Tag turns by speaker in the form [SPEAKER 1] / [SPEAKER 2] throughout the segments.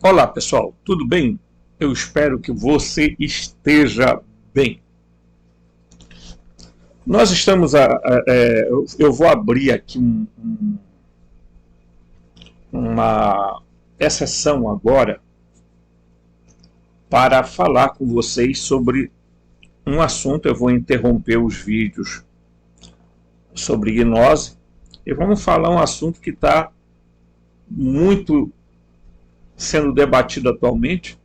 [SPEAKER 1] Olá pessoal, tudo bem? Eu espero que você esteja bem. Nós estamos eu vou abrir aqui uma exceção agora para falar com vocês sobre um assunto. Eu vou interromper os vídeos sobre gnose e vamos falar um assunto que está muito sendo debatido atualmente,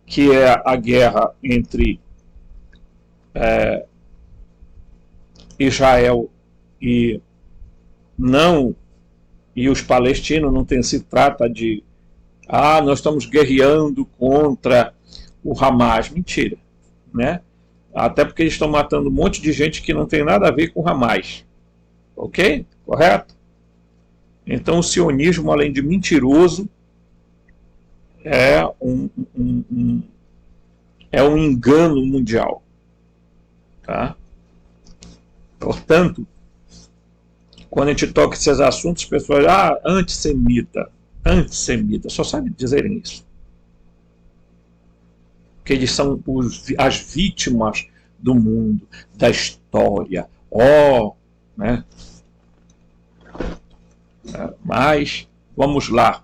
[SPEAKER 1] que é a guerra entre Israel e os palestinos. Não se trata de nós estamos guerreando contra o Hamas. Mentira, né? Até porque eles estão matando um monte de gente que não tem nada a ver com o Hamas. Ok? Correto? Então o sionismo, além de mentiroso, é um engano mundial. Tá? Portanto, quando a gente toca esses assuntos, as pessoas antissemita, só sabem dizerem isso. Que eles são as vítimas do mundo, da história. Né? Mas, vamos lá.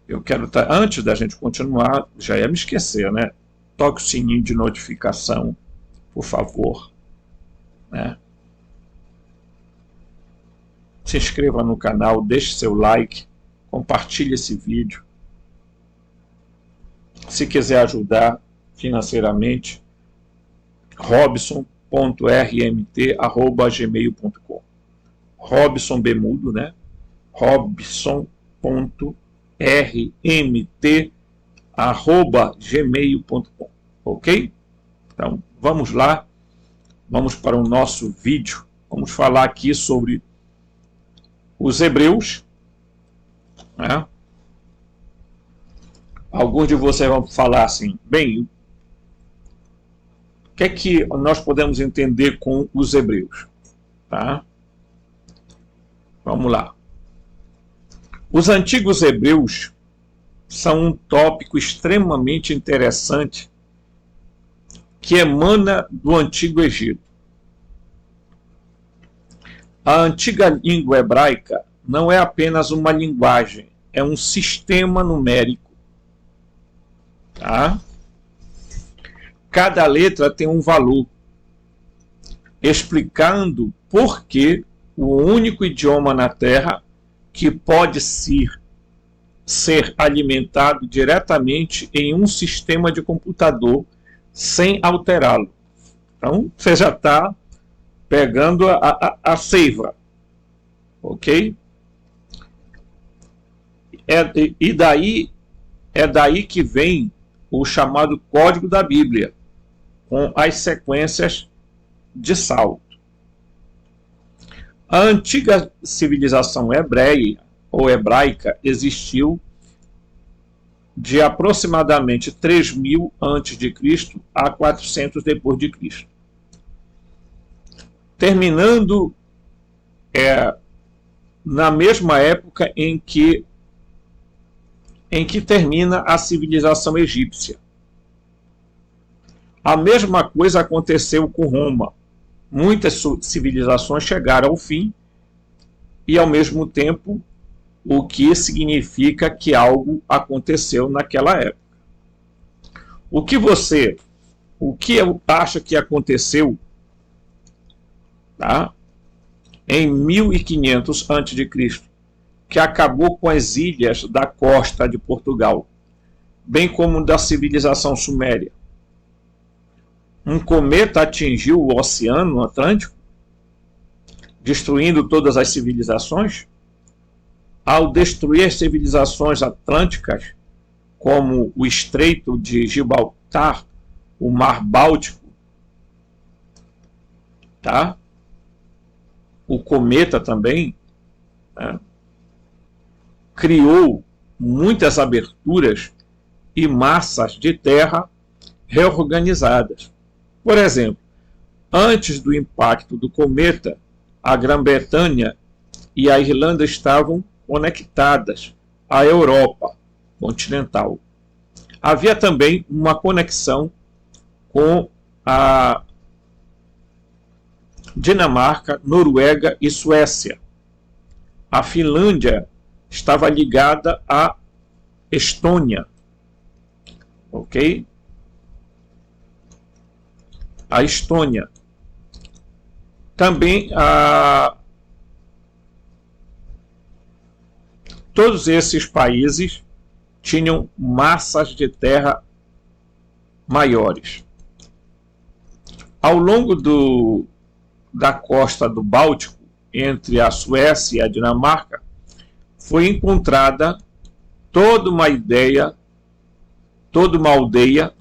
[SPEAKER 1] Eu quero, antes da gente continuar, já ia me esquecer, né? Toque o sininho de notificação, por favor. Né? Se inscreva no canal, deixe seu like, compartilhe esse vídeo. Se quiser ajudar financeiramente, robson.rmt@gmail.com. Robson Bemudo, né? robson.rmt@gmail.com. Ok? Então, vamos lá. Vamos para o nosso vídeo. Vamos falar aqui sobre os hebreus. Né? Alguns de vocês vão falar assim, bem, o que é que nós podemos entender com os hebreus? Tá? Vamos lá. Os antigos hebreus são um tópico extremamente interessante que emana do Antigo Egito. A antiga língua hebraica não é apenas uma linguagem, é um sistema numérico. Tá? Cada letra tem um valor, explicando por que o único idioma na Terra que pode ser alimentado diretamente em um sistema de computador sem alterá-lo. Então, você já está pegando a seiva. Ok? É daí que vem o chamado Código da Bíblia, com as sequências de salto. A antiga civilização hebreia ou hebraica existiu de aproximadamente 3.000 a.C. a 400 depois de Cristo. Terminando na mesma época em que termina a civilização egípcia. A mesma coisa aconteceu com Roma. Muitas civilizações chegaram ao fim e, ao mesmo tempo, o que significa que algo aconteceu naquela época. O que acha que aconteceu, tá? Em 1500 a.C., que acabou com as ilhas da costa de Portugal, bem como da civilização suméria? Um cometa atingiu o Oceano Atlântico, destruindo todas as civilizações? Ao destruir as civilizações atlânticas, como o Estreito de Gibraltar, o Mar Báltico, tá? O cometa também, né, criou muitas aberturas e massas de terra reorganizadas. Por exemplo, antes do impacto do cometa, a Grã-Bretanha e a Irlanda estavam conectadas à Europa continental. Havia também uma conexão com a Dinamarca, Noruega e Suécia. A Finlândia estava ligada à Estônia, ok? A Estônia. Também todos esses países tinham massas de terra maiores. Ao longo da costa do Báltico, entre a Suécia e a Dinamarca, foi encontrada toda uma aldeia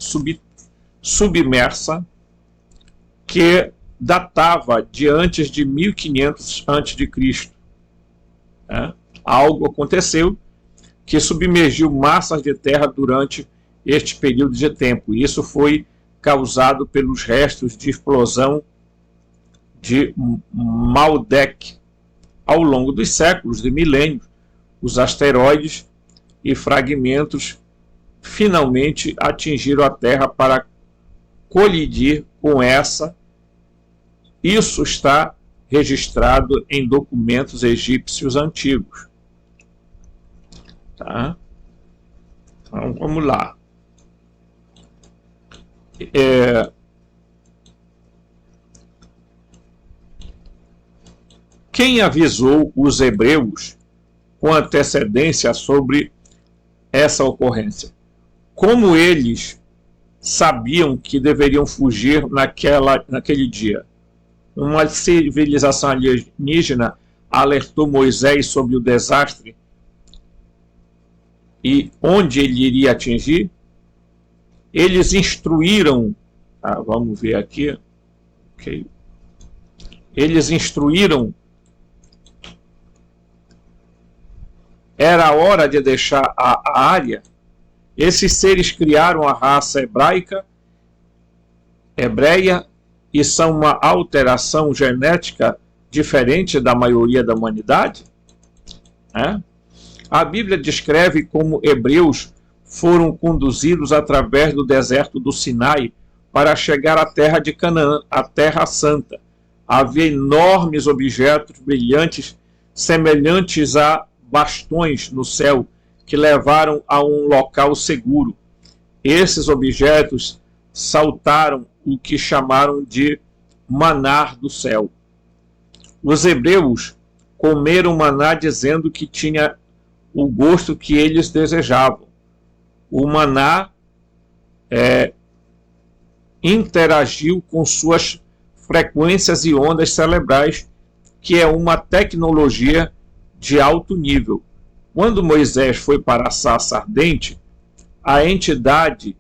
[SPEAKER 1] submersa que datava de antes de 1500 a.C. Algo aconteceu que submergiu massas de terra durante este período de tempo. Isso foi causado pelos restos de explosão de Maldek. Ao longo dos séculos, de milênios, os asteroides e fragmentos finalmente atingiram a Terra para colidir com essa. Isso está registrado em documentos egípcios antigos. Tá? Então, vamos lá. Quem avisou os hebreus com antecedência sobre essa ocorrência? Como eles sabiam que deveriam fugir naquele dia? Uma civilização alienígena alertou Moisés sobre o desastre e onde ele iria atingir? Eles instruíram, vamos ver aqui, okay. Eles instruíram, era a hora de deixar a área. Esses seres criaram a raça hebreia e são uma alteração genética diferente da maioria da humanidade? A Bíblia descreve como hebreus foram conduzidos através do deserto do Sinai para chegar à terra de Canaã, a Terra Santa. Havia enormes objetos brilhantes, semelhantes a bastões no céu, que levaram a um local seguro. Esses objetos saltaram o que chamaram de maná do céu. Os hebreus comeram maná dizendo que tinha o gosto que eles desejavam. O maná interagiu com suas frequências e ondas cerebrais, que é uma tecnologia de alto nível. Quando Moisés foi para a sarça ardente, a entidade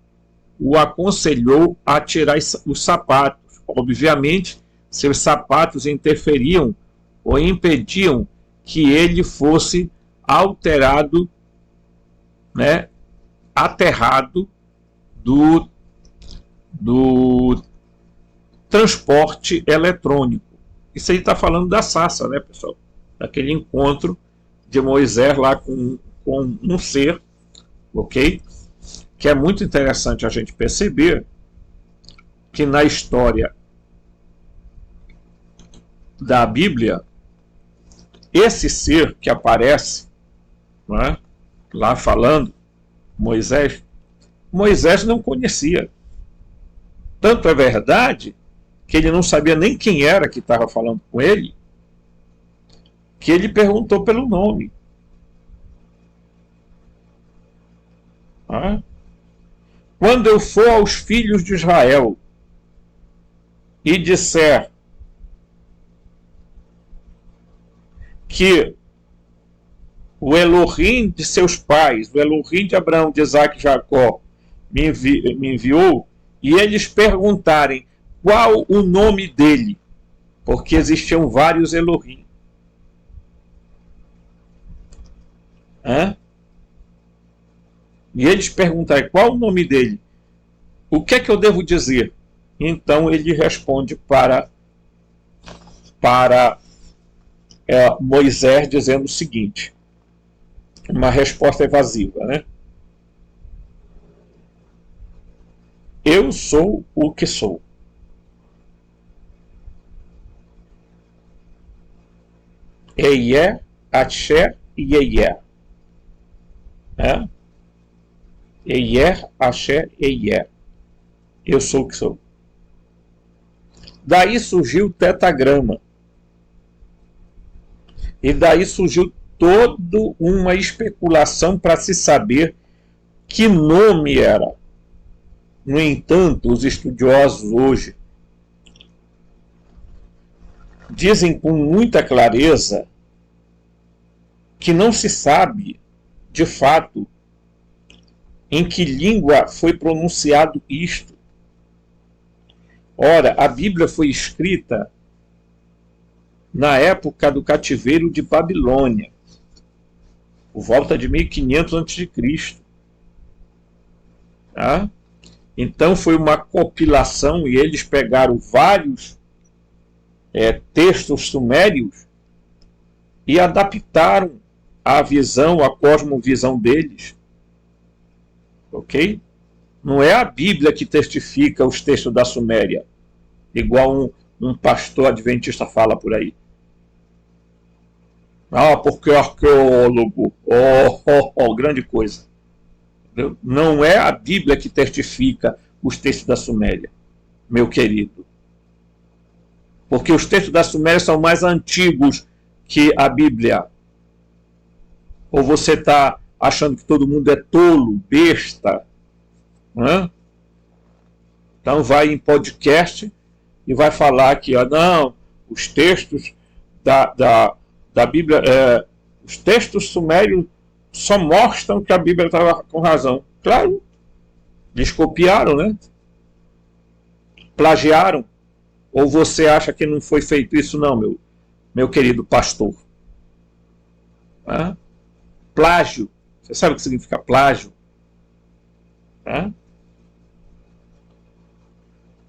[SPEAKER 1] o aconselhou a tirar os sapatos. Obviamente, seus sapatos interferiam ou impediam que ele fosse alterado, aterrado do transporte eletrônico. Isso aí está falando da sarça, né, pessoal? Daquele encontro de Moisés lá com um ser, ok? Que é muito interessante a gente perceber que na história da Bíblia, esse ser que aparece, lá falando, Moisés não conhecia. Tanto é verdade que ele não sabia nem quem era que estava falando com ele, que ele perguntou pelo nome. Quando eu for aos filhos de Israel e disser que o Elohim de seus pais, o Elohim de Abraão, de Isaac e Jacó, me enviou, e eles perguntarem qual o nome dele, porque existiam vários Elohim. E eles perguntarem qual o nome dele, o que é que eu devo dizer? Então ele responde para Moisés dizendo o seguinte: uma resposta evasiva, né? Eu sou o que sou. Eie, Axé e Eie. Eie, Axé e Eie. Eu sou o que sou. Daí surgiu o tetagrama. E daí surgiu toda uma especulação para se saber que nome era. No entanto, os estudiosos hoje dizem com muita clareza que não se sabe, de fato, em que língua foi pronunciado isto. Ora, a Bíblia foi escrita na época do cativeiro de Babilônia, por volta de 1500 a.C. Tá? Então foi uma compilação e eles pegaram vários textos sumérios e adaptaram a visão, a cosmovisão deles. Ok? Não é a Bíblia que testifica os textos da Suméria, igual um pastor adventista fala por aí. Porque arqueólogo, grande coisa. Não é a Bíblia que testifica os textos da Suméria, meu querido. Porque os textos da Suméria são mais antigos que a Bíblia. Ou você está achando que todo mundo é tolo, besta? Né? Então vai em podcast e vai falar que não, os textos da Bíblia, os textos sumérios só mostram que a Bíblia estava com razão. Claro, eles copiaram, né? Plagiaram. Ou você acha que não foi feito isso? Não, meu querido pastor. Plágio. Você sabe o que significa plágio?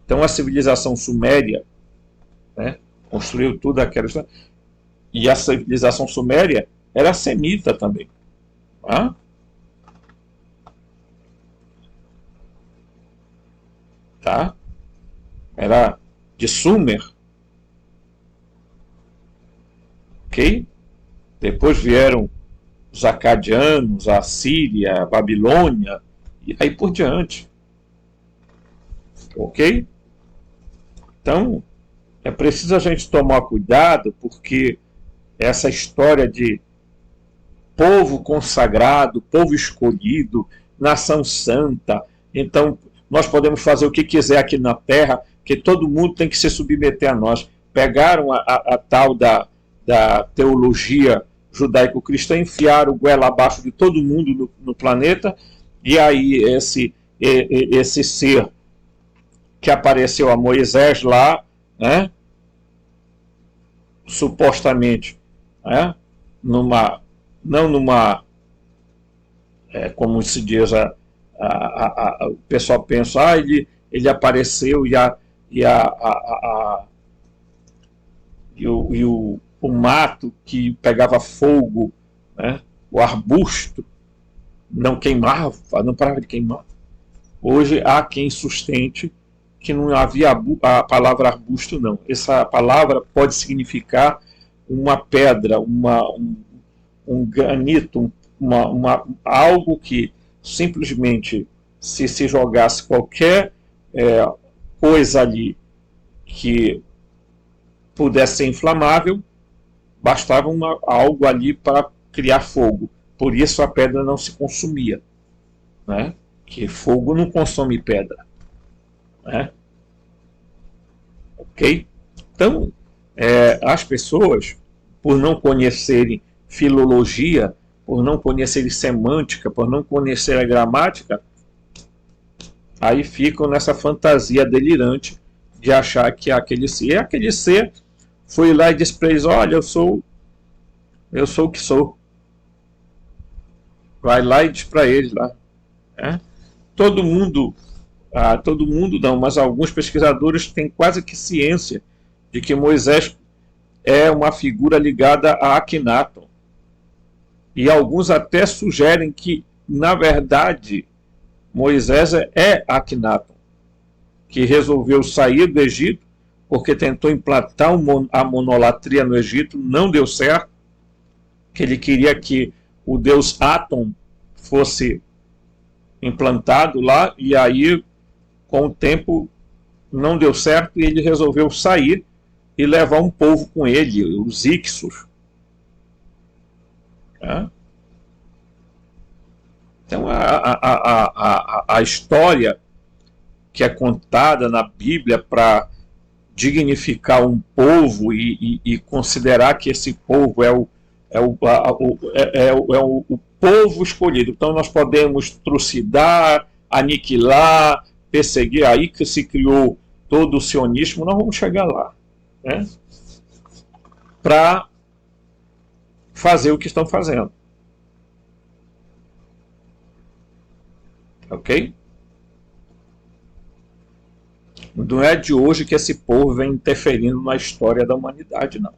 [SPEAKER 1] Então a civilização suméria, né, construiu tudo aquela história. E a civilização suméria era semita também. Tá? Era de Sumer. Ok? Depois vieram os acadianos, a Síria, a Babilônia, e aí por diante. Ok? Então, é preciso a gente tomar cuidado, porque essa história de povo consagrado, povo escolhido, nação santa, então nós podemos fazer o que quiser aqui na terra, que todo mundo tem que se submeter a nós. Pegaram a tal da teologia judaico-cristã, enfiaram o goela abaixo de todo mundo no planeta, e aí esse ser que apareceu a Moisés lá, né, supostamente, né, como se diz, o pessoal pensa, ele apareceu o mato que pegava fogo, né, o arbusto não queimava, não parava de queimar. Hoje há quem sustente que não havia a palavra arbusto, não. Essa palavra pode significar uma pedra, um granito, algo que simplesmente, se jogasse qualquer coisa ali que pudesse ser inflamável, bastava algo ali para criar fogo. Por isso a pedra não se consumia, né? Que fogo não consome pedra, né? Ok? Então, as pessoas, por não conhecerem filologia, por não conhecerem semântica, por não conhecerem a gramática, aí ficam nessa fantasia delirante de achar que aquele ser foi lá e disse para eles, olha, eu sou o que sou. Vai lá e diz para eles lá. Todo mundo não, mas alguns pesquisadores têm quase que ciência de que Moisés é uma figura ligada a Akhenaton. E alguns até sugerem que, na verdade, Moisés é Akhenaton, que resolveu sair do Egito porque tentou implantar a monolatria no Egito, não deu certo, que ele queria que o deus Aton fosse implantado lá, e aí, com o tempo, não deu certo, e ele resolveu sair e levar um povo com ele, os Ixos. Então, a história que é contada na Bíblia para dignificar um povo e considerar que esse povo é o povo escolhido. Então nós podemos trucidar, aniquilar, perseguir. Aí que se criou todo o sionismo. Nós vamos chegar lá, né? Para fazer o que estão fazendo. Ok? Não é de hoje que esse povo vem interferindo na história da humanidade, não.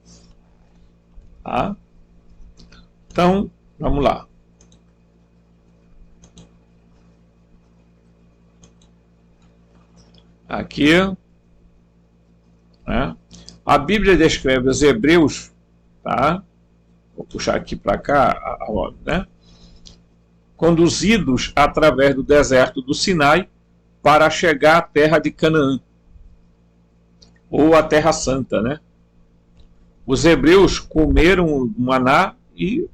[SPEAKER 1] Tá? Então, vamos lá. Aqui, né? A Bíblia descreve os hebreus, tá? Vou puxar aqui para cá, né? Conduzidos através do deserto do Sinai para chegar à terra de Canaã, ou a Terra Santa, né? Os hebreus comeram maná e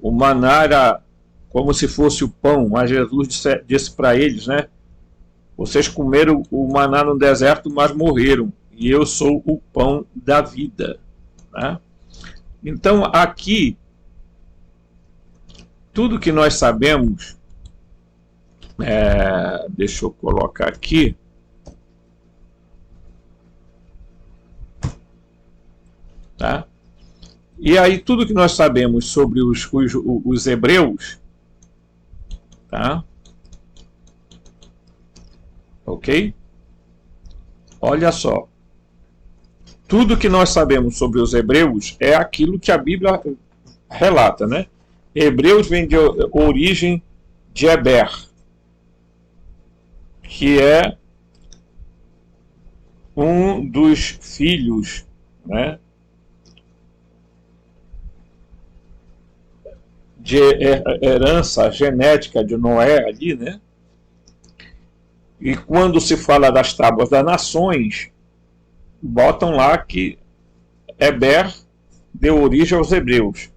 [SPEAKER 1] o maná era como se fosse o pão, mas Jesus disse para eles, né? Vocês comeram o maná no deserto, mas morreram, e eu sou o pão da vida, né? Então aqui, tudo que nós sabemos, deixa eu colocar aqui, tá? E aí tudo que nós sabemos sobre os hebreus, tá? Ok? Olha só, tudo que nós sabemos sobre os hebreus é aquilo que a Bíblia relata, né? Hebreus vem de origem de Heber, que é um dos filhos, né, de herança genética de Noé ali, né? E quando se fala das tábuas das nações, botam lá que Heber deu origem aos hebreus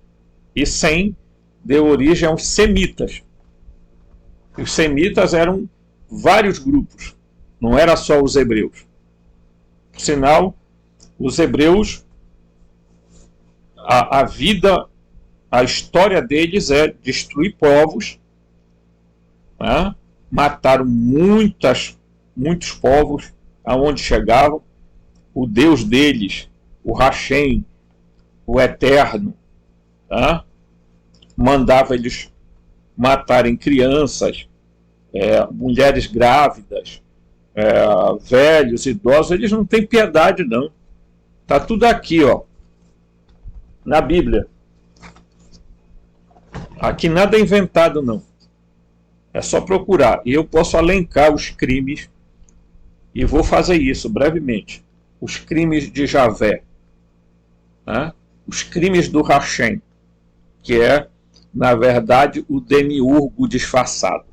[SPEAKER 1] e Sem deu origem aos semitas. Os semitas eram vários grupos, não era só os hebreus. Por sinal, os hebreus, a vida, a história deles é destruir povos, né? Mataram muitos povos aonde chegavam. O Deus deles, o Hashem, o Eterno, tá? Mandava eles matarem crianças, mulheres grávidas, velhos, idosos. Eles não têm piedade, não. Tá tudo aqui, ó, na Bíblia. Aqui nada é inventado, não. É só procurar. E eu posso elencar os crimes, e vou fazer isso brevemente. Os crimes de Javé, né? Os crimes do Hashem, que é, na verdade, o demiurgo disfarçado,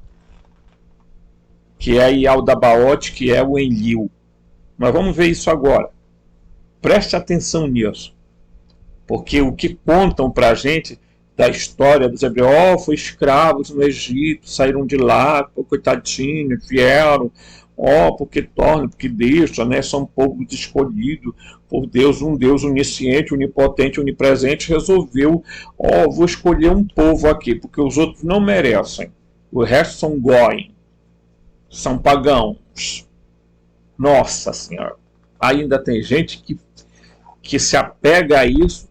[SPEAKER 1] que é Yaldabaoth, que é o Enlil. Mas vamos ver isso agora. Preste atenção nisso, porque o que contam para a gente da história dos hebreus, foi escravos no Egito, saíram de lá, coitadinhos, vieram, porque deixa, né, são povos escolhidos por Deus, um Deus onisciente, onipotente, onipresente, resolveu, vou escolher um povo aqui, porque os outros não merecem, o resto são goim, são pagãos. Nossa Senhora, ainda tem gente que se apega a isso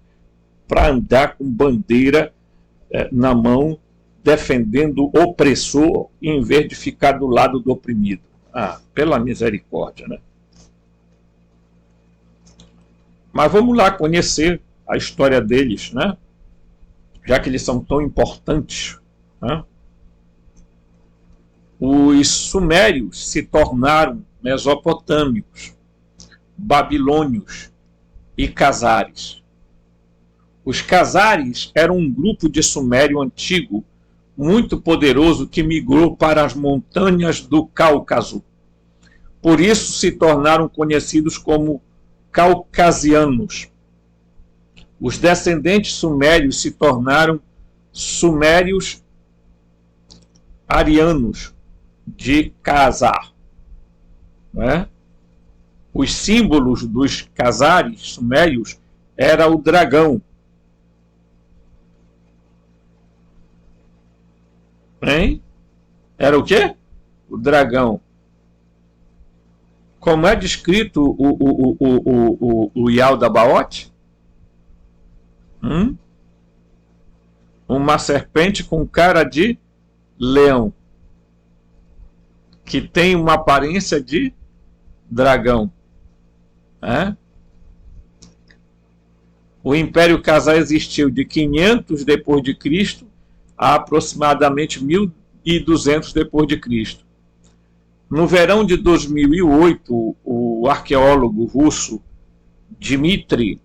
[SPEAKER 1] para andar com bandeira na mão, defendendo o opressor, em vez de ficar do lado do oprimido. Pela misericórdia, né? Mas vamos lá conhecer a história deles, né? já que eles são tão importantes, né? Os sumérios se tornaram mesopotâmicos, babilônios e cazares. Os cazares eram um grupo de sumério antigo muito poderoso que migrou para as montanhas do Cáucaso. Por isso se tornaram conhecidos como caucasianos. Os descendentes sumérios se tornaram sumérios arianos de Khazar, né? Os símbolos dos cazares sumérios era o dragão, hein? Era o quê? O dragão. Como é descrito o Yaldabaoth? Uma serpente com cara de leão, que tem uma aparência de dragão. O Império Khazar existiu de 500 depois de Cristo a aproximadamente 1200 depois de Cristo. No verão de 2008, o arqueólogo russo Dmitry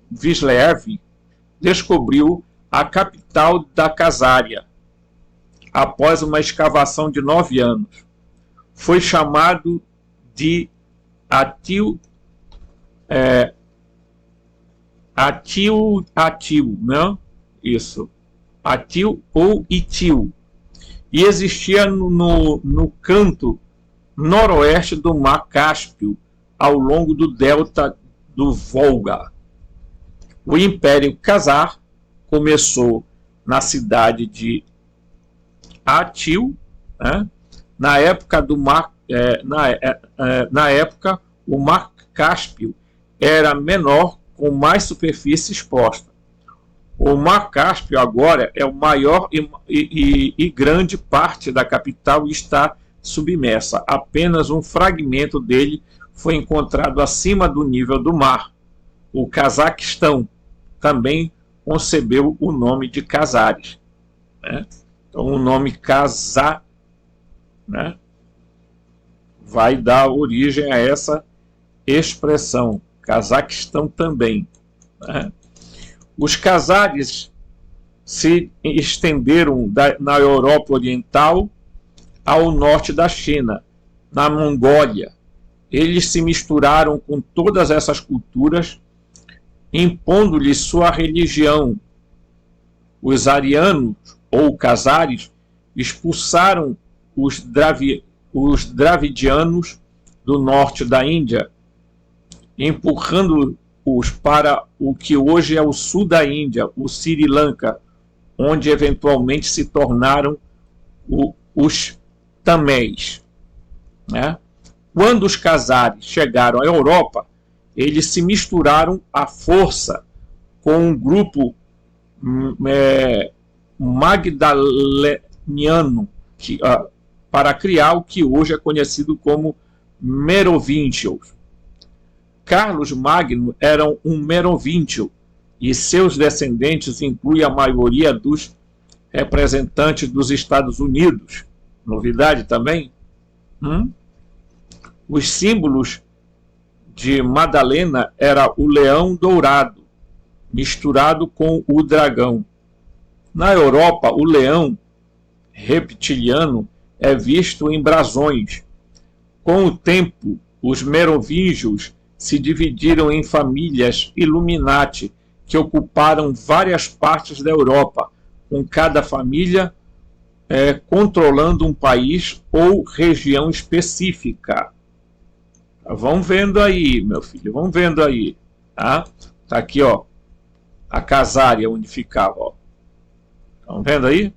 [SPEAKER 1] Vislev descobriu a capital da Khazaria após uma escavação de 9 anos. Foi chamado de Atil, não? Isso. Atil ou Itil. E existia no canto noroeste do Mar Cáspio, ao longo do delta do Volga. O Império Khazar começou na cidade de Atil, né? Na época do Mar, na época o Mar Cáspio era menor, com mais superfície exposta. O Mar Cáspio agora é o maior e grande parte da capital está submersa. Apenas um fragmento dele foi encontrado acima do nível do mar. O Cazaquistão também concebeu o nome de Cazares, né? Então o nome Khazar, né, vai dar origem a essa expressão. Cazaquistão também, né? Os Cazares se estenderam na Europa Oriental ao norte da China, na Mongólia. Eles se misturaram com todas essas culturas, impondo-lhes sua religião. Os arianos, ou Cazares, expulsaram os dravidianos do norte da Índia, empurrando-os para o que hoje é o sul da Índia, o Sri Lanka, onde eventualmente se tornaram os Tamés, né? Quando os Cazares chegaram à Europa, eles se misturaram à força com um grupo magdaleniano para criar o que hoje é conhecido como Merovingios. Carlos Magno era um merovingio e seus descendentes incluem a maioria dos representantes dos Estados Unidos. Novidade também? Os símbolos de Madalena era o leão dourado, misturado com o dragão. Na Europa, o leão reptiliano é visto em brasões. Com o tempo, os merovingios se dividiram em famílias Illuminati que ocuparam várias partes da Europa, com cada família controlando um país ou região específica. Vão vendo aí, meu filho, vão vendo aí, tá? Tá aqui, ó, a Khazaria onde ficava, ó. Estão vendo aí?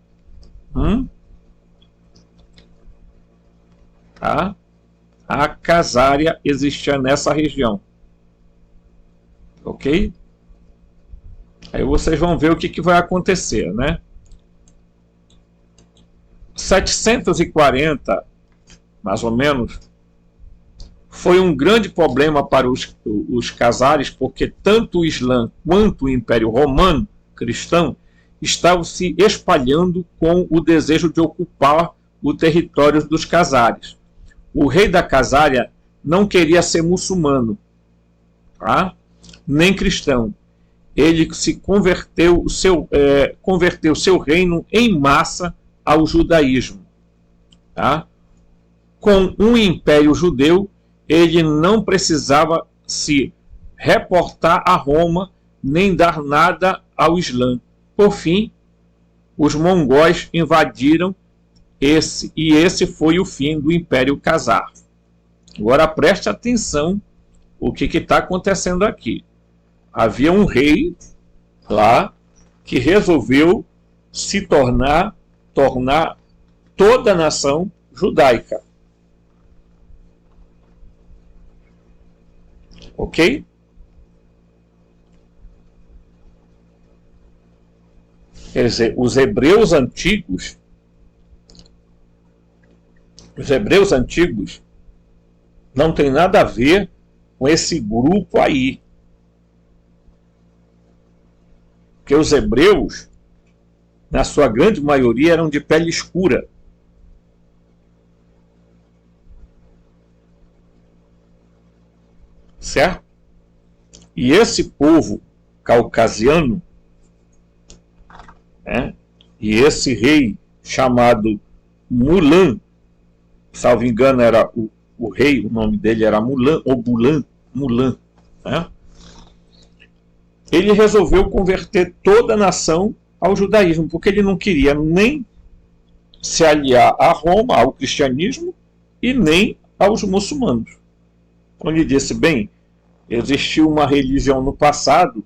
[SPEAKER 1] Tá? A Khazaria existia nessa região, ok? Aí vocês vão ver o que vai acontecer, né? 740, mais ou menos, Foi um grande problema para os casares, porque tanto o Islã quanto o Império Romano cristão estavam se espalhando com o desejo de ocupar o território dos casares. O rei da Casária não queria ser muçulmano, tá? Nem cristão. Ele se converteu seu reino em massa ao judaísmo. Tá? Com um império judeu, ele não precisava se reportar a Roma nem dar nada ao Islã. Por fim, os mongóis invadiram e esse foi o fim do Império Khazar. Agora preste atenção o que está acontecendo aqui. Havia um rei lá que resolveu se tornar toda a nação judaica. Ok? Quer dizer, os hebreus antigos não tem nada a ver com esse grupo aí. Porque os hebreus, na sua grande maioria, eram de pele escura. Certo? E esse povo caucasiano, né, e esse rei chamado Mulan, salvo engano era o rei, o nome dele era Mulan, ou Mulan, né? Ele resolveu converter toda a nação ao judaísmo, porque ele não queria nem se aliar a Roma, ao cristianismo, e nem aos muçulmanos. Então ele disse, bem, existiu uma religião no passado,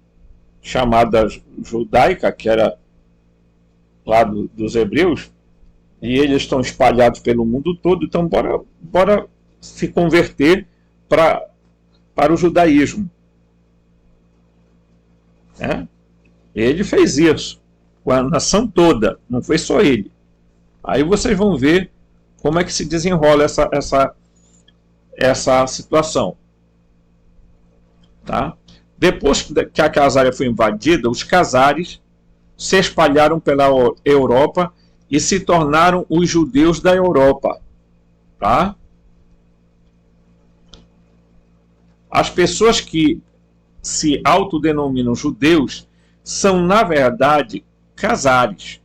[SPEAKER 1] chamada judaica, que era lá dos hebreus, e eles estão espalhados pelo mundo todo, então bora se converter para o judaísmo. É? Ele fez isso com a nação toda, não foi só ele. Aí vocês vão ver como é que se desenrola essa situação. Tá? Depois que a Casária foi invadida, os casares se espalharam pela Europa e se tornaram os judeus da Europa. Tá? As pessoas que se autodenominam judeus são, na verdade, casares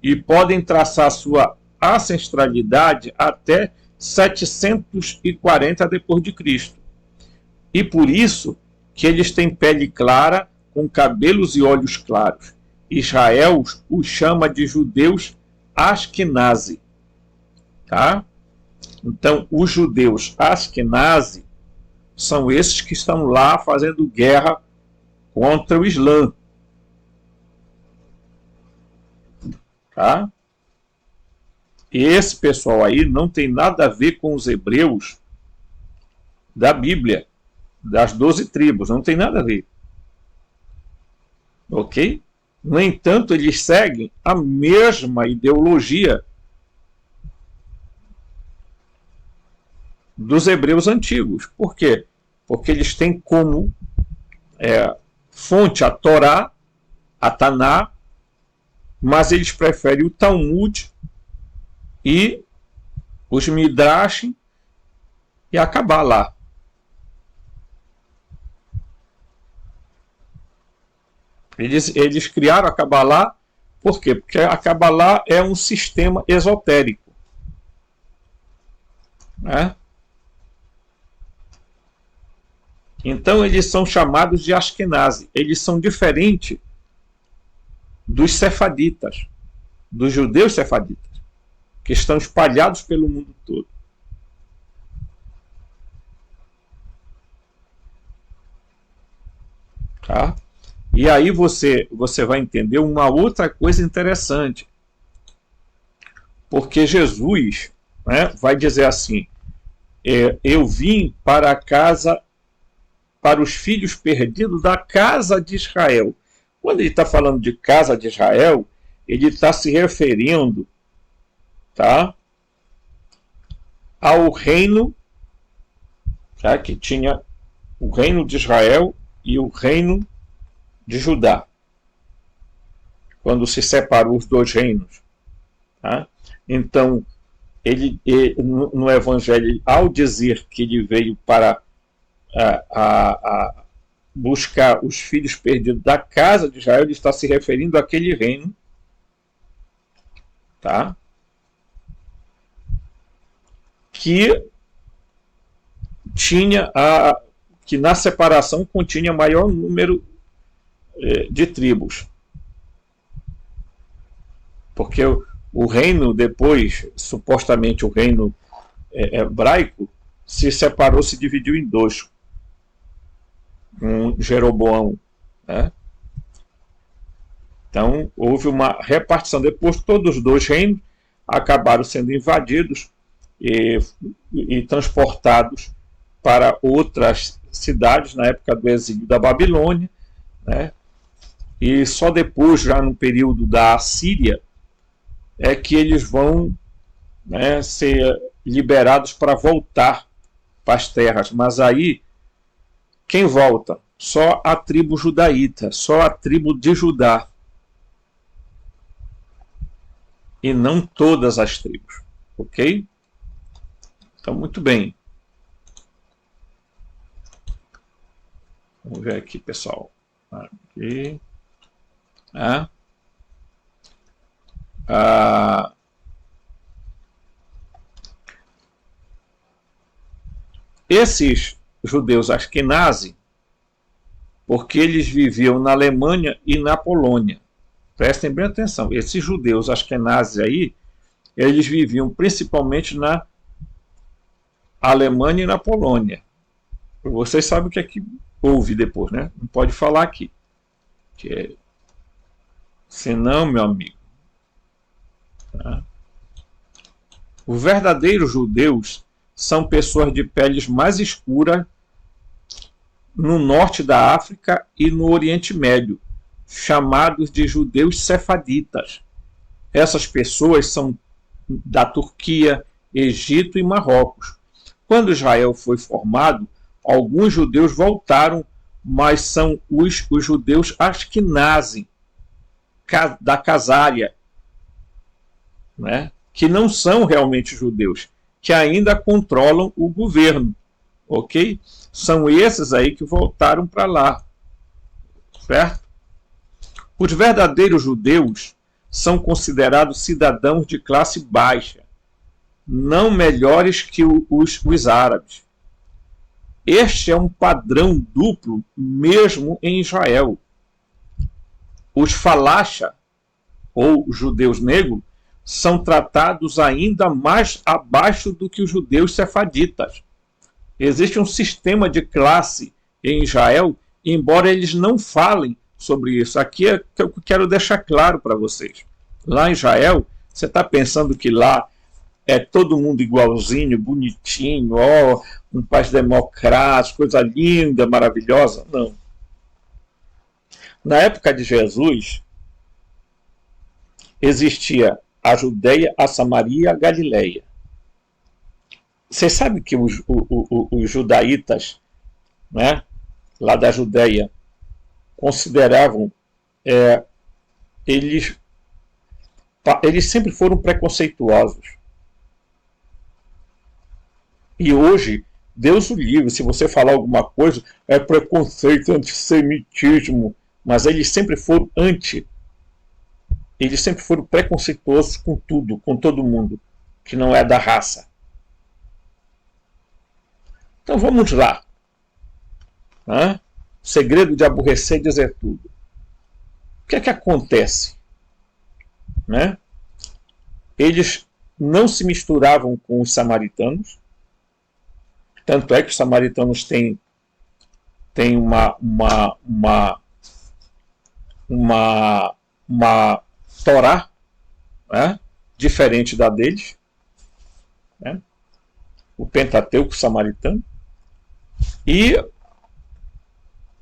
[SPEAKER 1] e podem traçar sua ancestralidade até 740 d.C. E por isso que eles têm pele clara, com cabelos e olhos claros. Israel os chama de judeus Ashkenazi. Tá? Então, os judeus Ashkenazi são esses que estão lá fazendo guerra contra o Islã. Tá? E esse pessoal aí não tem nada a ver com os hebreus da Bíblia, das 12 tribos, não tem nada a ver. Ok? No entanto, eles seguem a mesma ideologia dos hebreus antigos. Por quê? Porque eles têm como fonte a Torá, a Taná, mas eles preferem o Talmud e os Midrash e a Kabbalah. Eles criaram a Kabbalah, por quê? Porque a Kabbalah é um sistema esotérico. Né? Então eles são chamados de Ashkenazi. Eles são diferentes dos sefaditas, dos judeus sefaditas, que estão espalhados pelo mundo todo. Tá? E aí você vai entender uma outra coisa interessante. Porque Jesus, né, vai dizer assim, eu vim para os filhos perdidos da casa de Israel. Quando ele está falando de casa de Israel, ele está se referindo, tá, ao reino tá? Que tinha o reino de Israel e o reino de Judá, quando se separou os dois reinos. Tá? Então, no Evangelho, ao dizer que ele veio para buscar os filhos perdidos da casa de Israel, ele está se referindo àquele reino, tá? Que na separação continha maior número de tribos. Porque o reino depois, supostamente o reino hebraico, se separou, se dividiu em dois. Um Jeroboão, né? Então houve uma repartição. Depois todos os dois reinos acabaram sendo invadidos e transportados para outras cidades na época do exílio da Babilônia, né? E só depois, já no período da Assíria, é que eles vão, né, ser liberados para voltar para as terras. Mas aí, quem volta? Só a tribo judaíta, só a tribo de Judá. E não todas as tribos. Ok? Então, muito bem. Vamos ver aqui, pessoal. Aqui. Esses judeus Ashkenazi, porque eles viviam na Alemanha e na Polônia. Prestem bem atenção. Esses judeus Ashkenazi aí, eles viviam principalmente na Alemanha e na Polônia. Vocês sabem o que é que houve depois, né? Não pode falar aqui. Senão, meu amigo. Tá? Os verdadeiros judeus são pessoas de peles mais escuras no norte da África e no Oriente Médio, chamados de judeus sefaditas. Essas pessoas são da Turquia, Egito e Marrocos. Quando Israel foi formado, alguns judeus voltaram, mas são os judeus Ashkenazi, da Casária, né? Que não são realmente judeus, que ainda controlam o governo, ok? São esses aí que voltaram para lá, certo? Os verdadeiros judeus são considerados cidadãos de classe baixa, não melhores que os árabes. Este é um padrão duplo mesmo em Israel. Os falacha, ou judeus negros, são tratados ainda mais abaixo do que os judeus sefaditas. Existe um sistema de classe em Israel, embora eles não falem sobre isso. Aqui é que eu quero deixar claro para vocês. Lá em Israel, você está pensando que lá é todo mundo igualzinho, bonitinho, ó, um país democrático, coisa linda, maravilhosa? Não. Na época de Jesus, existia a Judeia, a Samaria e a Galileia. Você sabe que os judaítas, né, lá da Judeia, consideravam, eles sempre foram preconceituosos. E hoje, Deus o livre, se você falar alguma coisa, é preconceito, antissemitismo, mas eles sempre foram eles sempre foram preconceituosos com tudo, com todo mundo, que não é da raça. Então vamos lá. Segredo de aborrecer e dizer tudo. O que é que acontece? Né? Eles não se misturavam com os samaritanos, tanto é que os samaritanos têm uma Torá, né, diferente da deles, né, o Pentateuco samaritano, e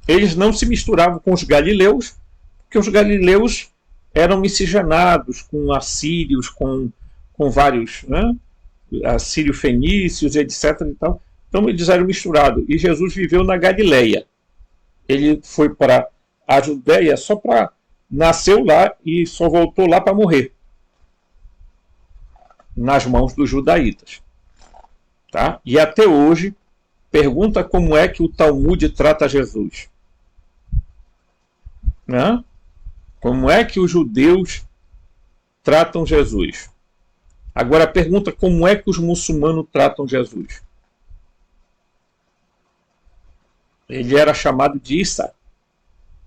[SPEAKER 1] eles não se misturavam com os galileus, porque os galileus eram miscigenados com assírios, com vários, né, assírio-fenícios, etc. E tal. Então eles eram misturados. E Jesus viveu na Galileia. Ele foi para a Judéia só para... Nasceu lá e só voltou lá para morrer. Nas mãos dos judaítas. Tá? E até hoje, pergunta como é que o Talmud trata Jesus. Né? Como é que os judeus tratam Jesus? Agora pergunta como é que os muçulmanos tratam Jesus. Ele era chamado de Issa.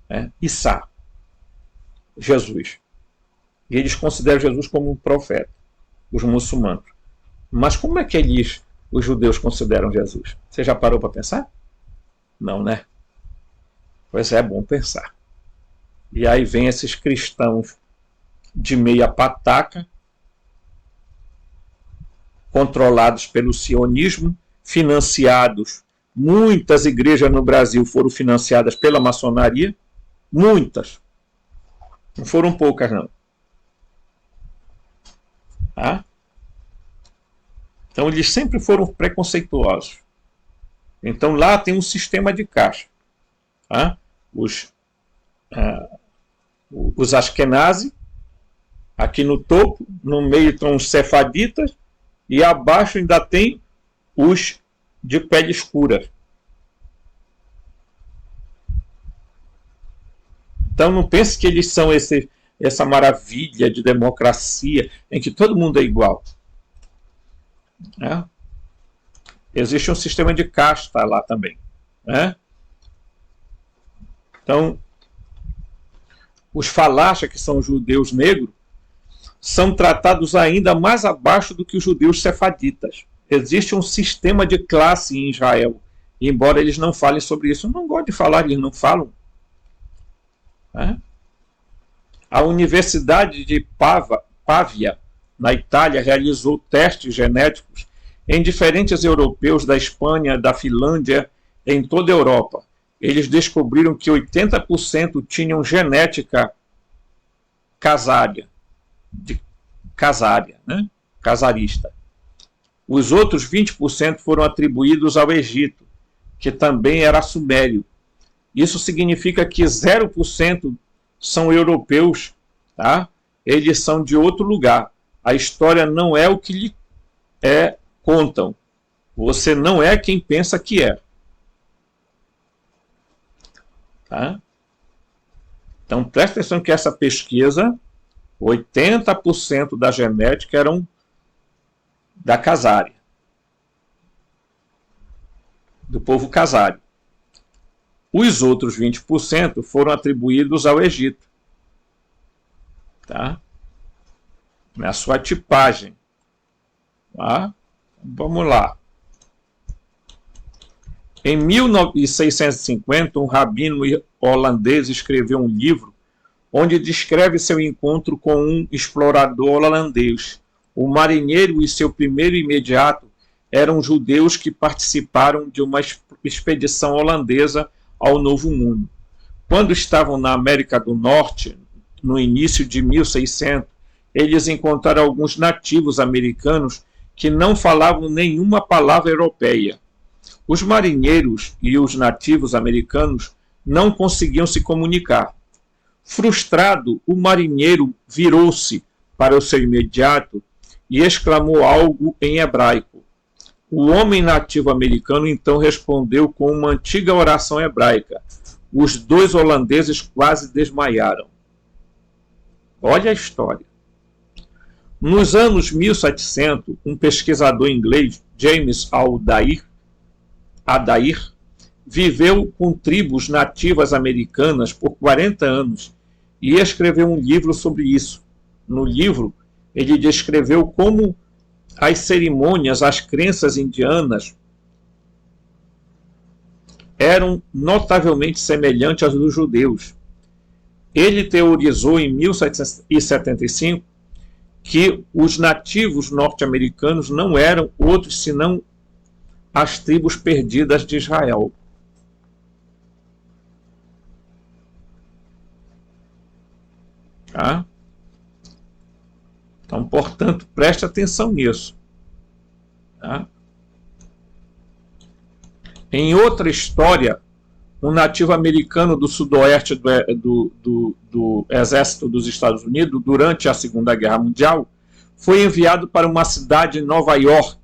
[SPEAKER 1] Né? Issa. Jesus. E eles consideram Jesus como um profeta, os muçulmanos. Mas como é que os judeus consideram Jesus? Você já parou para pensar? Não, né? Pois é bom pensar. E aí vem esses cristãos de meia pataca, controlados pelo sionismo, financiados. Muitas igrejas no Brasil foram financiadas pela maçonaria. Muitas. Não foram poucas, não. Tá? Então, eles sempre foram preconceituosos. Então, lá tem um sistema de caixa. Tá? Os Ashkenazi, aqui no topo, no meio estão os sefaditas, e abaixo ainda tem os de pele escura. Então não pense que eles são essa maravilha de democracia em que todo mundo é igual. Né? Existe um sistema de casta lá também. Né? Então, os falachas, que são os judeus negros, são tratados ainda mais abaixo do que os judeus sefaditas. Existe um sistema de classe em Israel, embora eles não falem sobre isso. Eu não gosto de falar, eles não falam. Né? A Universidade de Pavia, na Itália, realizou testes genéticos em diferentes europeus da Espanha, da Finlândia, em toda a Europa. Eles descobriram que 80% tinham genética casária, né? Casarista. Os outros 20% foram atribuídos ao Egito, que também era sumério. Isso significa que 0% são europeus, tá? Eles são de outro lugar. A história não é o que lhe contam. Você não é quem pensa que é. Tá? Então presta atenção que essa pesquisa, 80% da genética eram da casária, do povo casário. Os outros 20% foram atribuídos ao Egito. Tá? Na sua tipagem. Tá? Vamos lá. Em 1650, um rabino holandês escreveu um livro onde descreve seu encontro com um explorador holandês. O marinheiro e seu primeiro imediato eram judeus que participaram de uma expedição holandesa ao Novo Mundo. Quando estavam na América do Norte, no início de 1600, eles encontraram alguns nativos americanos que não falavam nenhuma palavra europeia. Os marinheiros e os nativos americanos não conseguiam se comunicar. Frustrado, o marinheiro virou-se para o seu imediato e exclamou algo em hebraico. O homem nativo americano então respondeu com uma antiga oração hebraica. Os dois holandeses quase desmaiaram. Olha a história. Nos anos 1700, um pesquisador inglês, James Adair, viveu com tribos nativas americanas por 40 anos e escreveu um livro sobre isso. No livro, ele descreveu como as cerimônias, as crenças indianas eram notavelmente semelhantes às dos judeus. Ele teorizou em 1775 que os nativos norte-americanos não eram outros senão as tribos perdidas de Israel. Tá? Então, portanto, preste atenção nisso. Tá? Em outra história, um nativo americano do sudoeste do exército dos Estados Unidos, durante a Segunda Guerra Mundial, foi enviado para uma cidade em Nova York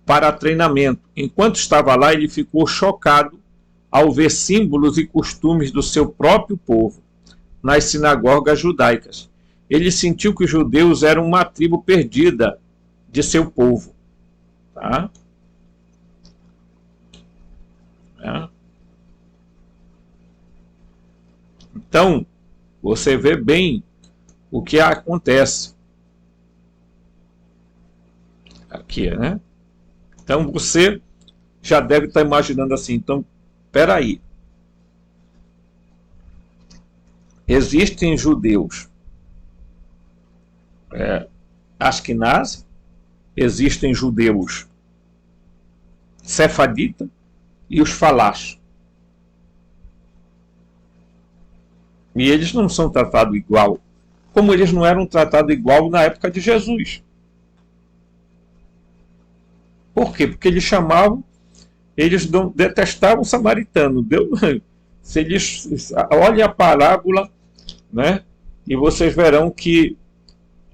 [SPEAKER 1] para treinamento. Enquanto estava lá, ele ficou chocado ao ver símbolos e costumes do seu próprio povo nas sinagogas judaicas. Ele sentiu que os judeus eram uma tribo perdida de seu povo. Tá? Então, você vê bem o que acontece aqui, né? Então, você já deve estar imaginando assim, então, espera aí. Existem judeus Ashkenazi, existem judeus sefardita e os falás. E eles não são tratados igual, como eles não eram tratados igual na época de Jesus. Por quê? Porque eles detestavam o samaritano. Se eles olhem a parábola, né, e vocês verão que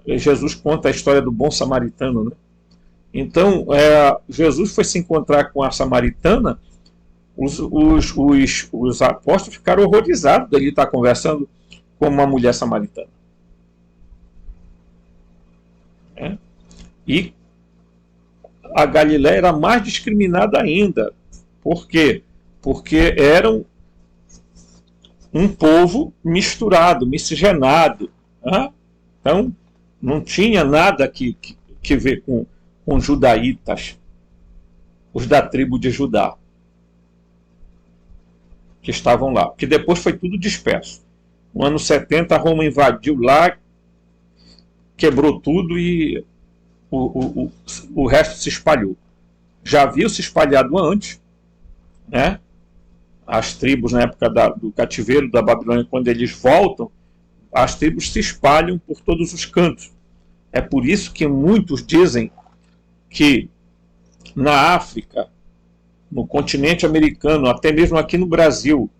[SPEAKER 1] Jesus conta a história do bom samaritano, né? Então, Jesus foi se encontrar com a samaritana. Os apóstolos ficaram horrorizados dele estar conversando com uma mulher samaritana. E a Galiléia era mais discriminada ainda. Por quê? Porque eram um povo misturado, miscigenado. Então, não tinha nada que ver com judaítas, os da tribo de Judá, que estavam lá. Porque depois foi tudo disperso. No ano 70, Roma invadiu lá, quebrou tudo e o resto se espalhou. Já havia se espalhado antes, né? As tribos, na época do cativeiro da Babilônia, quando eles voltam, as tribos se espalham por todos os cantos. É por isso que muitos dizem que na África, no continente americano, até mesmo aqui no Brasil,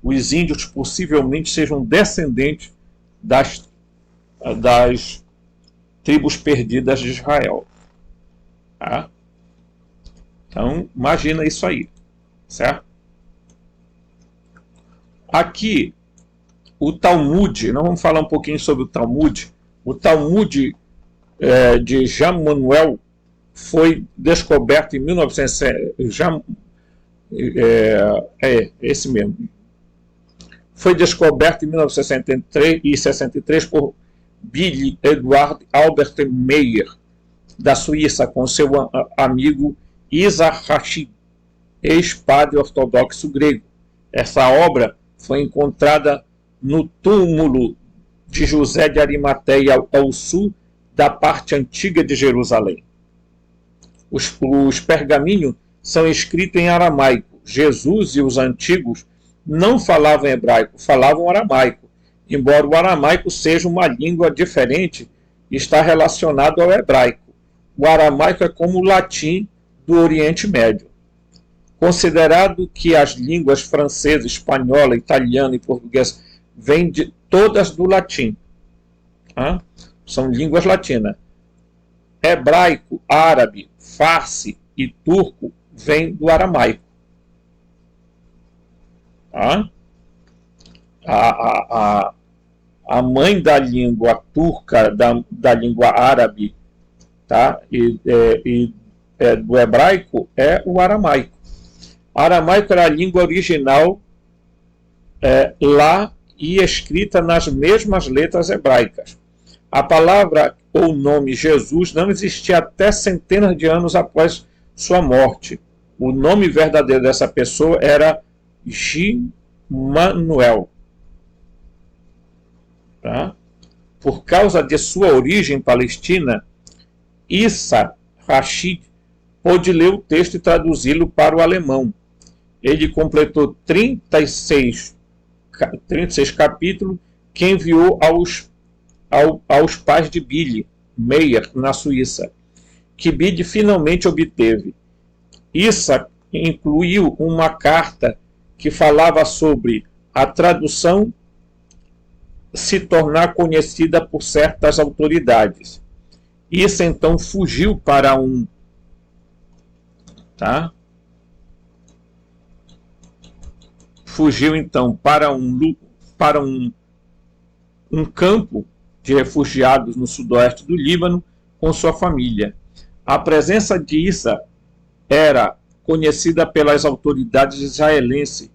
[SPEAKER 1] os índios possivelmente sejam descendentes das tribos perdidas de Israel. Tá? Então, imagina isso aí, certo? Aqui, o Talmud, nós vamos falar um pouquinho sobre o Talmud. O Talmud de Jean Manuel foi descoberto em 1900. Esse mesmo. Foi descoberto em 1963 por Billy Edward Albert Meyer, da Suíça, com seu amigo Isaac Rashid, ex-padre ortodoxo grego. Essa obra foi encontrada no túmulo de José de Arimateia, ao sul da parte antiga de Jerusalém. Os pergaminhos são escritos em aramaico. Jesus e os antigos não falavam hebraico, falavam aramaico. Embora o aramaico seja uma língua diferente, está relacionado ao hebraico. O aramaico é como o latim do Oriente Médio. Considerado que as línguas francesa, espanhola, italiana e portuguesa vêm todas do latim. São línguas latinas. Hebraico, árabe, farsi e turco vêm do aramaico. A mãe da língua turca, da língua árabe, tá? Do hebraico é o aramaico. O aramaico era a língua original lá e escrita nas mesmas letras hebraicas. A palavra ou nome Jesus não existia até centenas de anos após sua morte. O nome verdadeiro dessa pessoa era Gimanuel. Tá? Por causa de sua origem palestina, Issa Rashid pôde ler o texto e traduzi-lo para o alemão. Ele completou 36 capítulos que enviou aos pais de Billy Meyer, na Suíça, que Billy finalmente obteve. Issa incluiu uma carta que falava sobre a tradução se tornar conhecida por certas autoridades. Isso então fugiu para um, tá? Fugiu então para um campo de refugiados no sudoeste do Líbano com sua família. A presença de Issa era conhecida pelas autoridades israelenses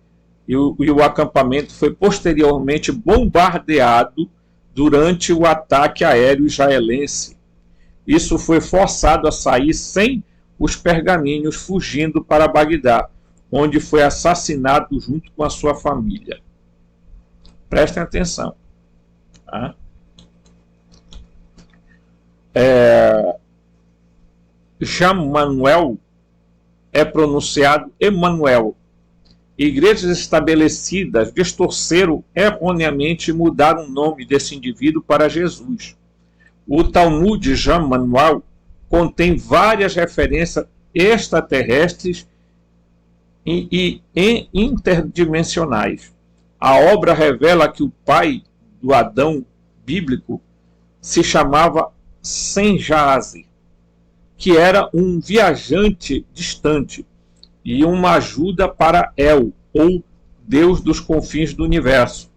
[SPEAKER 1] e o acampamento foi posteriormente bombardeado durante o ataque aéreo israelense. Isso foi forçado a sair sem os pergaminhos, fugindo para Bagdá, onde foi assassinado junto com a sua família. Prestem atenção. Tá? Jamanuel é pronunciado Emanuel. Igrejas estabelecidas distorceram erroneamente e mudaram o nome desse indivíduo para Jesus. O Talmud Jamanuel contém várias referências extraterrestres e interdimensionais. A obra revela que o pai do Adão bíblico se chamava Senjazi, que era um viajante distante e uma ajuda para El, ou Deus dos confins do universo.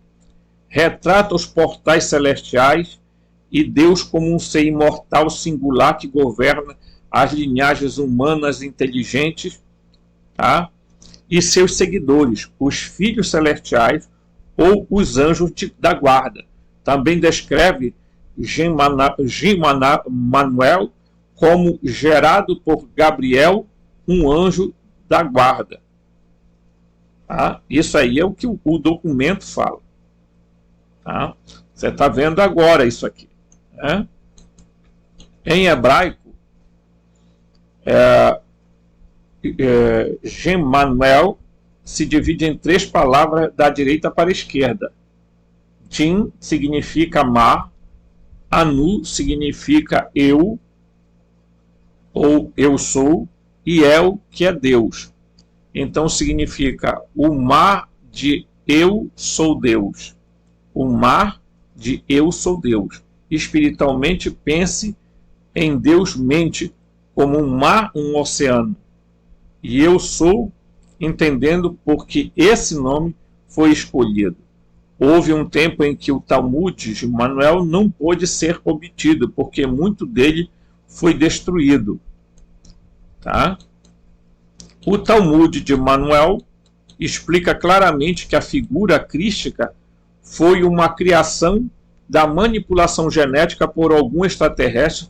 [SPEAKER 1] Retrata os portais celestiais e Deus como um ser imortal singular que governa as linhagens humanas inteligentes, tá? E seus seguidores, os filhos celestiais ou os anjos da guarda. Também descreve Manuel como gerado por Gabriel, um anjo da guarda. Tá? Isso aí é o que o documento fala. Tá? Você está vendo agora isso aqui. Né? Em hebraico, Gemanuel se divide em 3 palavras da direita para a esquerda. Jim significa mar, Anu significa eu, ou eu sou, e El, que é Deus. Então significa o mar de eu sou Deus. O mar de eu sou Deus. Espiritualmente, pense em Deus mente como um mar, um oceano. E eu sou, entendendo porque esse nome foi escolhido. Houve um tempo em que o Talmud de Manuel não pôde ser obtido, porque muito dele foi destruído. Tá? O Talmud de Manuel explica claramente que a figura crística foi uma criação da manipulação genética por algum extraterrestre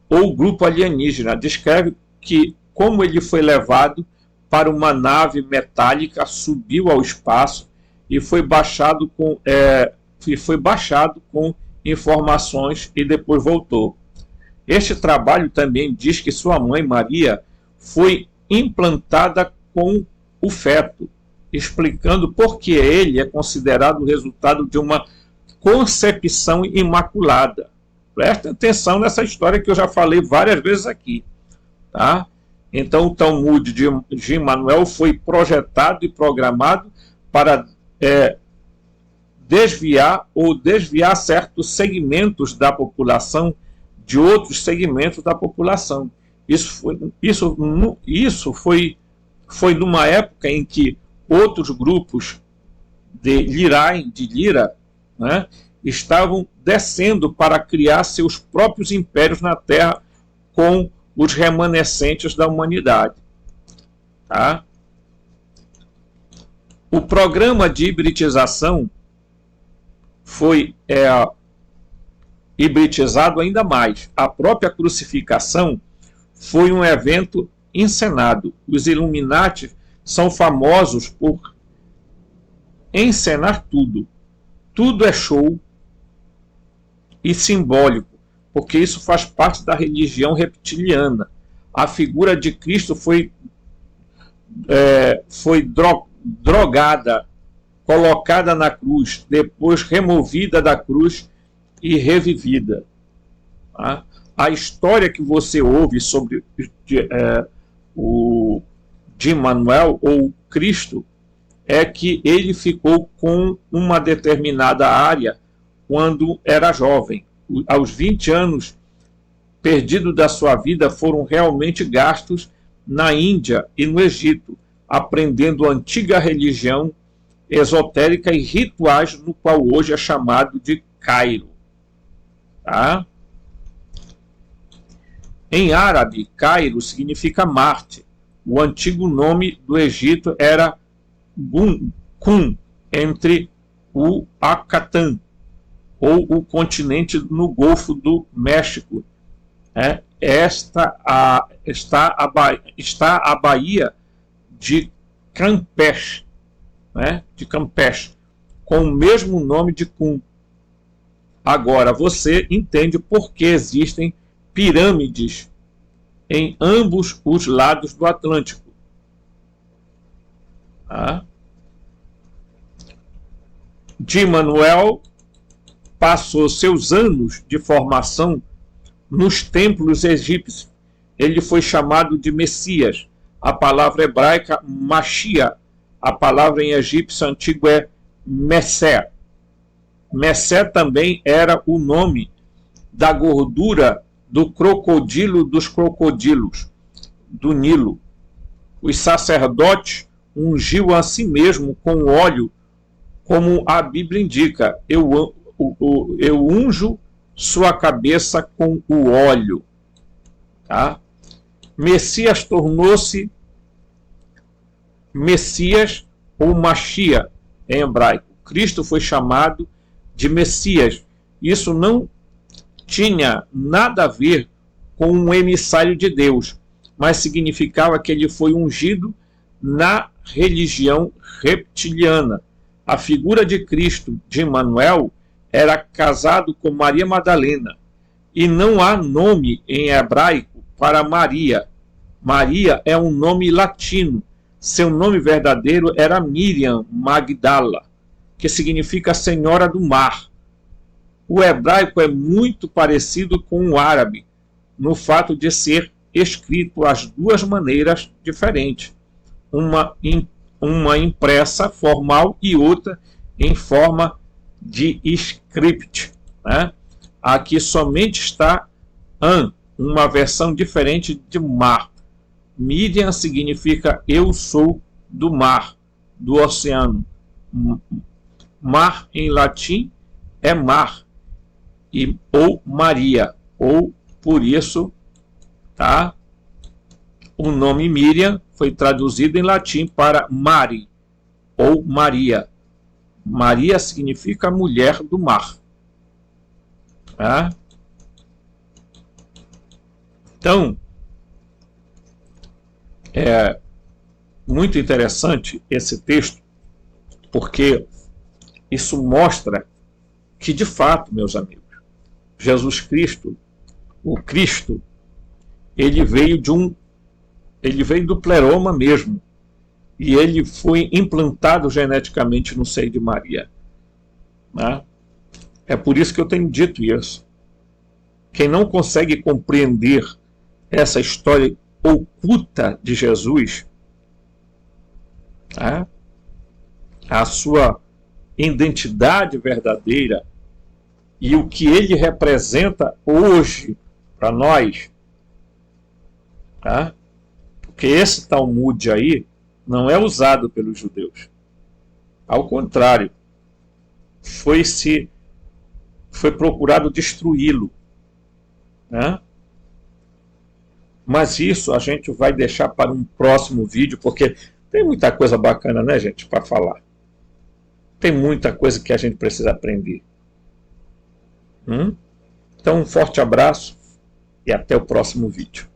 [SPEAKER 1] ou grupo alienígena. Descreve que como ele foi levado para uma nave metálica, subiu ao espaço e foi baixado com informações e depois voltou. Este trabalho também diz que sua mãe, Maria, foi implantada com o feto, explicando por que ele é considerado o resultado de uma concepção imaculada. Presta atenção nessa história que eu já falei várias vezes aqui. Tá? Então o Talmud de Manuel foi projetado e programado para desviar certos segmentos da população de outros segmentos da população. Isso foi numa época em que outros grupos de Lira, né, estavam descendo para criar seus próprios impérios na Terra com os remanescentes da humanidade. Tá? O programa de hibridização foi hibridizado ainda mais. A própria crucificação foi um evento encenado. Os Illuminati são famosos por encenar tudo. Tudo é show e simbólico, porque isso faz parte da religião reptiliana. A figura de Cristo foi drogada, colocada na cruz, depois removida da cruz e revivida. Tá? A história que você ouve sobre o de Emmanuel, ou Cristo, é que ele ficou com uma determinada área quando era jovem. Aos 20 anos, perdidos da sua vida, foram realmente gastos na Índia e no Egito, aprendendo a antiga religião esotérica e rituais, no qual hoje é chamado de Cairo. Tá? Em árabe, Cairo significa Marte. O antigo nome do Egito era Kun, entre o Acatã, ou o continente no Golfo do México. Está a Baía de Campeche, com o mesmo nome de Kun. Agora você entende por que existem pirâmides em ambos os lados do Atlântico. De Emmanuel passou seus anos de formação nos templos egípcios. Ele foi chamado de Messias. A palavra hebraica Machia, a palavra em egípcio antigo é Messé. Messé também era o nome da gordura do crocodilo dos crocodilos, do Nilo. Os sacerdotes ungiam a si mesmo com óleo, como a Bíblia indica. Eu unjo sua cabeça com o óleo. Tá? Messias tornou-se Messias ou Machia em hebraico. Cristo foi chamado de Messias. Isso não tinha nada a ver com um emissário de Deus, mas significava que ele foi ungido na religião reptiliana. A figura de Cristo, de Emmanuel, era casado com Maria Madalena, e não há nome em hebraico para Maria. Maria é um nome latino. Seu nome verdadeiro era Miriam Magdala, que significa Senhora do Mar. O hebraico é muito parecido com o árabe, no fato de ser escrito as duas maneiras diferentes. Uma impressa formal e outra em forma de script. Aqui somente está uma versão diferente de mar. Miriam significa eu sou do mar, do oceano. Mar em latim é mar, ou Maria, ou por isso, tá? O nome Miriam foi traduzido em latim para Mari, ou Maria. Maria significa mulher do mar. Tá? Então, é muito interessante esse texto, porque isso mostra que, de fato, meus amigos, Jesus Cristo, o Cristo, ele veio do pleroma mesmo, e ele foi implantado geneticamente no seio de Maria. É por isso que eu tenho dito isso. Quem não consegue compreender essa história oculta de Jesus, a sua identidade verdadeira e o que ele representa hoje para nós, porque esse Talmud aí não é usado pelos judeus. Ao contrário, foi procurado destruí-lo. Mas isso a gente vai deixar para um próximo vídeo, porque tem muita coisa bacana, né, gente, para falar. Tem muita coisa que a gente precisa aprender. Então, um forte abraço e até o próximo vídeo.